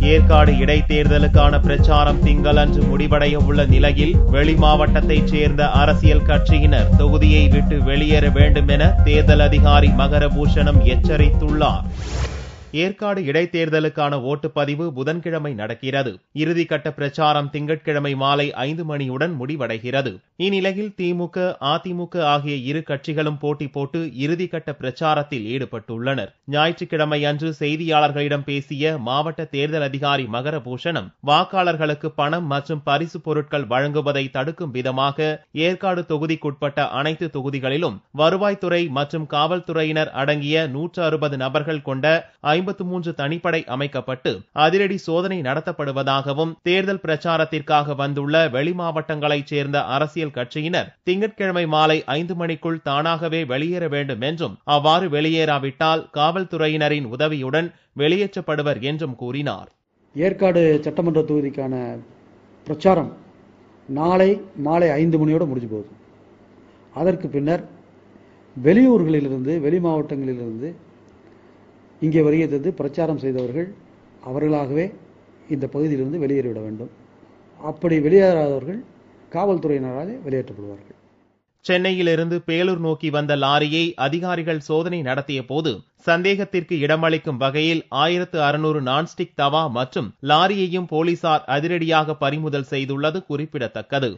ஏற்காடு இடைத்தேர்தலுக்கான பிரச்சாரம் திங்களன்று முடிவடைய உள்ள நிலையில் வெளி மாவட்டத்தைச் சேர்ந்த அரசியல் கட்சியினர் தொகுதியை விட்டு வெளியேற வேண்டும் என தேர்தல் அதிகாரி மகரபூஷணம் எச்சரித்துள்ளார். ஏற்காடு இடைத்தேர்தலுக்கான ஓட்டுப்பதிவு புதன்கிழமை நடக்கிறது. இறுதிக்கட்ட பிரச்சாரம் திங்கட்கிழமை மாலை 5 மணியுடன் முடிவடைகிறது. இந்நிலையில் திமுக, அதிமுக ஆகிய இரு கட்சிகளும் போட்டி போட்டு இறுதிக்கட்ட பிரச்சாரத்தில் ஈடுபட்டுள்ளனர். ஞாயிற்றுக்கிழமை அன்று செய்தியாளர்களிடம் பேசிய மாவட்ட தேர்தல் அதிகாரி மகரபூஷணம், வாக்காளர்களுக்கு பணம் மற்றும் பரிசு பொருட்கள் வழங்குவதை தடுக்கும் விதமாக ஏற்காடு தொகுதிக்குட்பட்ட அனைத்து தொகுதிகளிலும் வருவாய்த்துறை மற்றும் காவல்துறையினர் அடங்கிய 160 நபர்கள் கொண்ட 53 தனிப்படை அமைக்கப்பட்டு அதிரடி சோதனை நடத்தப்படுவதாகவும், தேர்தல் பிரச்சாரத்திற்காக வந்துள்ள வெளி மாவட்டங்களைச் சேர்ந்த அரசியல் கட்சியினர் திங்கட்கிழமை மாலை 5 மணிக்குள் தானாகவே வெளியேற வேண்டும் என்றும், அவ்வாறு வெளியேறாவிட்டால் காவல்துறையினரின் உதவியுடன் வெளியேற்றப்படுவர் என்றும் கூறினார். ஏற்காடு சட்டமன்ற தொகுதிக்கான பிரச்சாரம் நாளை மாலை 5 மணியோடு முடிஞ்சு போகுது. அதற்கு பின்னர் வெளியூர்களிலிருந்து, வெளி மாவட்டங்களிலிருந்து இங்கே வருகை தந்து பிரச்சாரம் செய்தவர்கள் அவர்களாகவே இந்த பகுதியிலிருந்து வெளியேறிவிட வேண்டும். அப்படி வெளியேறாதவர்கள் காவல்துறையினரால் வெளியேற்றப்படுவார்கள். சென்னையிலிருந்து பேலூர் நோக்கி வந்த லாரியை அதிகாரிகள் சோதனை நடத்திய போது சந்தேகத்திற்கு இடமளிக்கும் வகையில் 1600 நான்ஸ்டிக் தவா மற்றும் லாரியையும் போலீசார் அதிரடியாக பறிமுதல் செய்துள்ளது குறிப்பிடத்தக்கது.